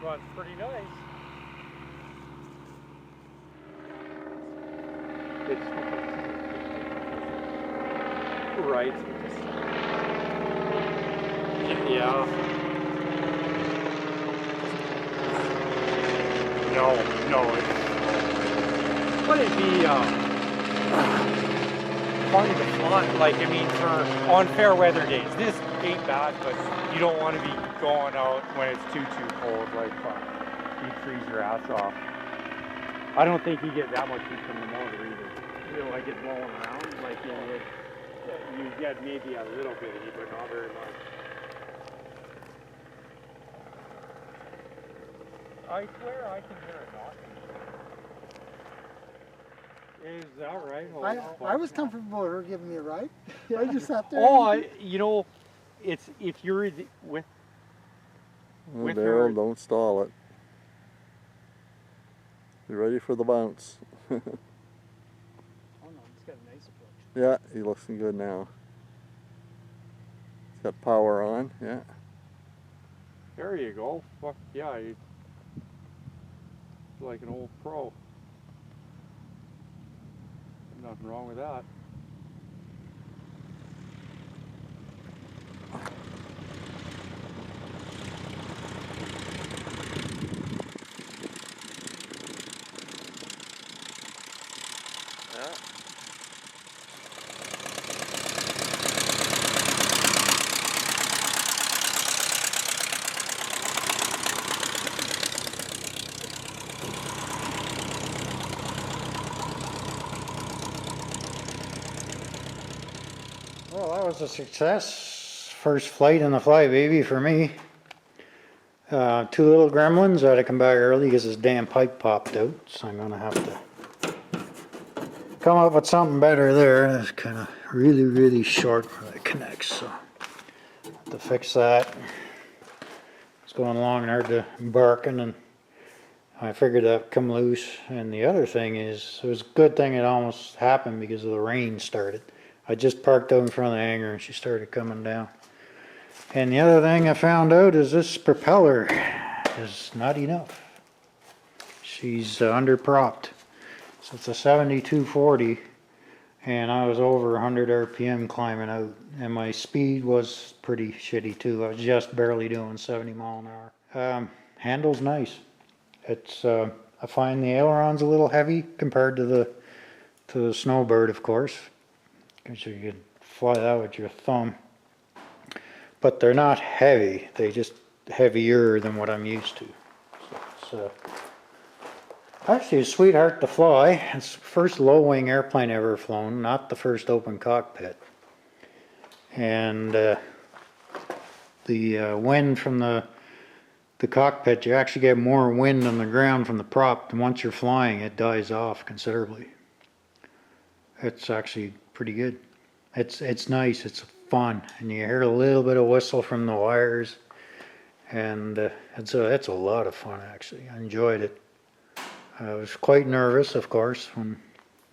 one's pretty nice. It's right. Yeah. No. But it'd be fun to fly. Like, I mean, for on fair weather days. This ain't bad, but you don't want to be going out when it's too cold. Like, you'd freeze your ass off. I don't think you get that much heat from the motor either. You know, like it blowing around, like you get maybe a little bit of heat, but not very much. I swear I can hear it knocking. Is that right? I was comfortable with her giving me a ride. I just sat there. Oh, you know, it's if you're with Daryl, her. don't stall it. You ready for the bounce? Oh no, he's got a nice approach. Yeah, he looks good now. He's got power on, yeah. There you go. Fuck yeah, he's like an old pro. Nothing wrong with that. Yeah. Well, that was a success. First flight in the FlyBaby for me. Two little gremlins. I had to come back early because this damn pipe popped out, so I'm gonna have to come up with something better there. It's kind of really short where it connects, so I have to fix that. It's going along and hard to barking, and I figured that'd come loose. And the other thing is, it was a good thing it almost happened because of the rain started. I just parked out in front of the hangar and she started coming down. And the other thing I found out is this propeller is not enough. She's under-propped. So it's a 7240 and I was over 100 RPM climbing out. And my speed was pretty shitty too. I was just barely doing 70 mile an hour. Handle's nice. It's I find the ailerons a little heavy compared to the Snowbird, of course. So you can fly that with your thumb, but they're not heavy. They just heavier than what I'm used to. So it's actually a sweetheart to fly. It's the first low-wing airplane ever flown, not the first open cockpit. And the wind from the cockpit, you actually get more wind on the ground from the prop, and once you're flying, it dies off considerably. It's actually pretty good. It's nice, it's fun, and you hear a little bit of whistle from the wires, and it's a lot of fun actually. I enjoyed it. I was quite nervous, of course, when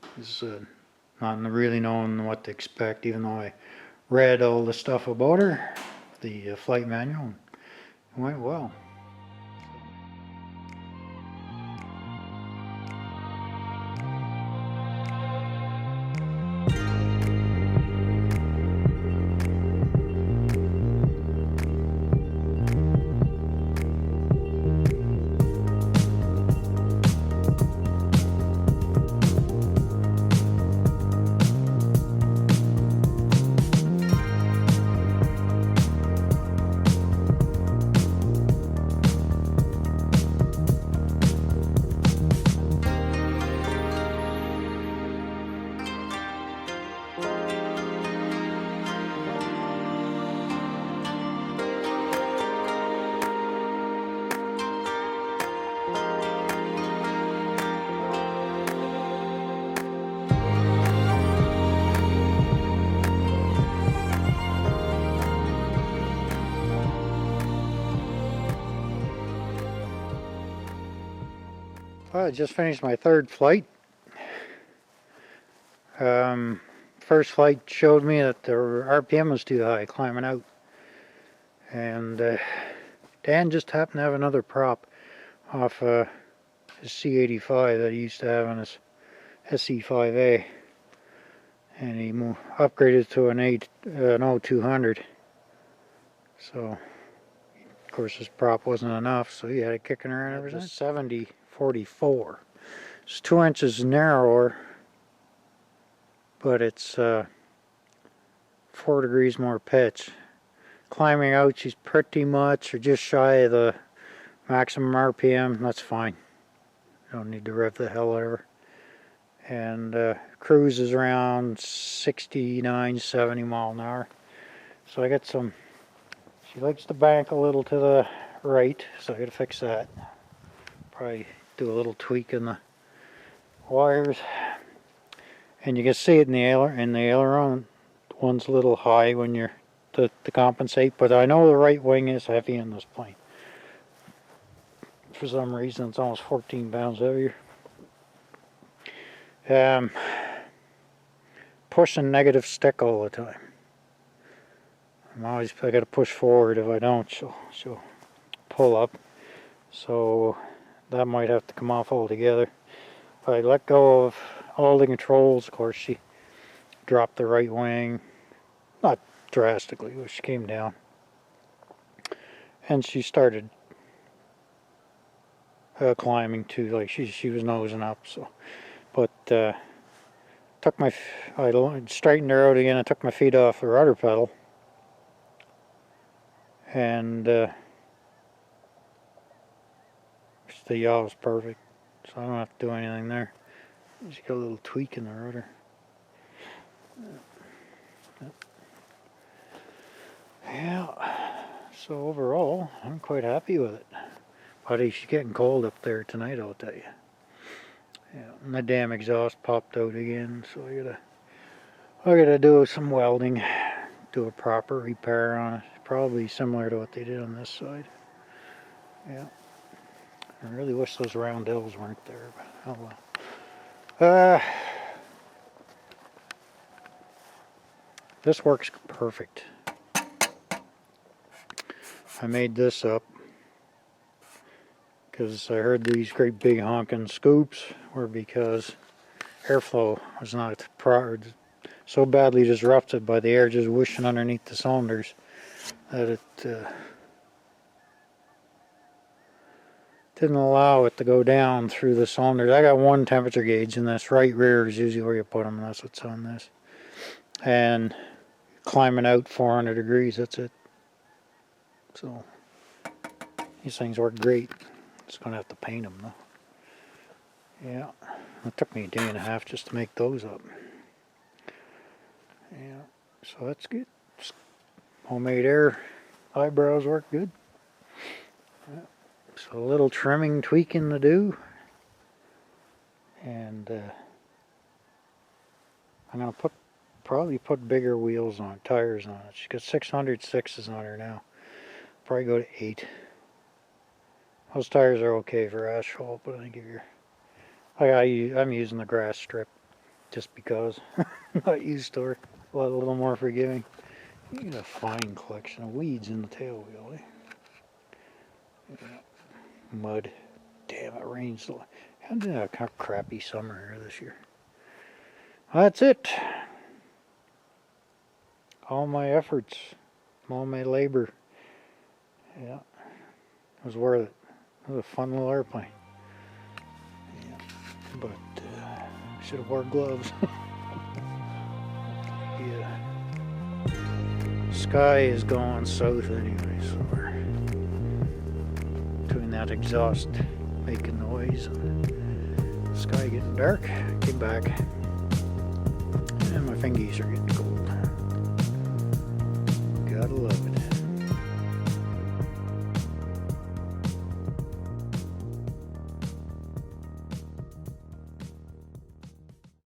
I was not really knowing what to expect, even though I read all the stuff about her, the flight manual, and it went well. Well, I just finished my third flight. First flight showed me that the RPM was too high climbing out. And Dan just happened to have another prop. off his C85 that he used to have on his SC5A, and he upgraded to an 0200. So of course his prop wasn't enough, so he had it kicking around ever since. 70-44. It's 2 inches narrower, but it's 4 degrees more pitch. Climbing out, she's pretty much or just shy of the maximum RPM. That's fine. You don't need to rev the hell out of her. And cruise is around 69, 70 mile an hour. So I got some. She likes to bank a little to the right, so I got to fix that. Probably do a little tweak in the wires, and you can see it in the aileron. One's a little high when you're to compensate, but I know the right wing is heavy in this plane. For some reason, it's almost 14 pounds heavier. Pushing negative stick all the time. I got to push forward. If I don't, she'll pull up. So that might have to come off altogether. If I let go of all the controls, of course, she dropped the right wing. Not drastically, but she came down. And she started climbing too, like she was nosing up. So, but I straightened her out again. I took my feet off the rudder pedal, and the yaw was perfect, so I don't have to do anything there. Just got a little tweak in the rudder. Yeah, so overall, I'm quite happy with it. But she's getting cold up there tonight, I'll tell you. Yeah, and the damn exhaust popped out again, so I gotta do some welding, do a proper repair on it. Probably similar to what they did on this side. Yeah. I really wish those roundels weren't there, but oh well. This works perfect. I made this up because I heard these great big honking scoops were because airflow was not so badly disrupted by the air just whooshing underneath the cylinders that it didn't allow it to go down through the cylinders. I got one temperature gauge, and this right rear is usually where you put them, and that's what's on this. And climbing out 400 degrees, that's it. So these things work great. Just gonna have to paint them though. Yeah, it took me a day and a half just to make those up. Yeah, so that's good. Just homemade air eyebrows work good. Yeah. So a little trimming, tweaking to do, and I'm gonna probably put bigger wheels on, tires on it. She's got 606s on her now. Probably go to 8. Those tires are okay for asphalt, but I think if I'm using the grass strip just because I'm not used to her. A little more forgiving. You get a fine collection of weeds in the tail wheel, eh? Yeah. Mud. Damn, it rains. Had a crappy summer here this year. That's it. All my efforts, all my labor. Yeah, it was worth it. It was a fun little airplane. Yeah, but should have wore gloves. Yeah. Sky is going south anyway, so we're doing that exhaust making noise and the sky getting dark. Get back. And my fingies are getting cold.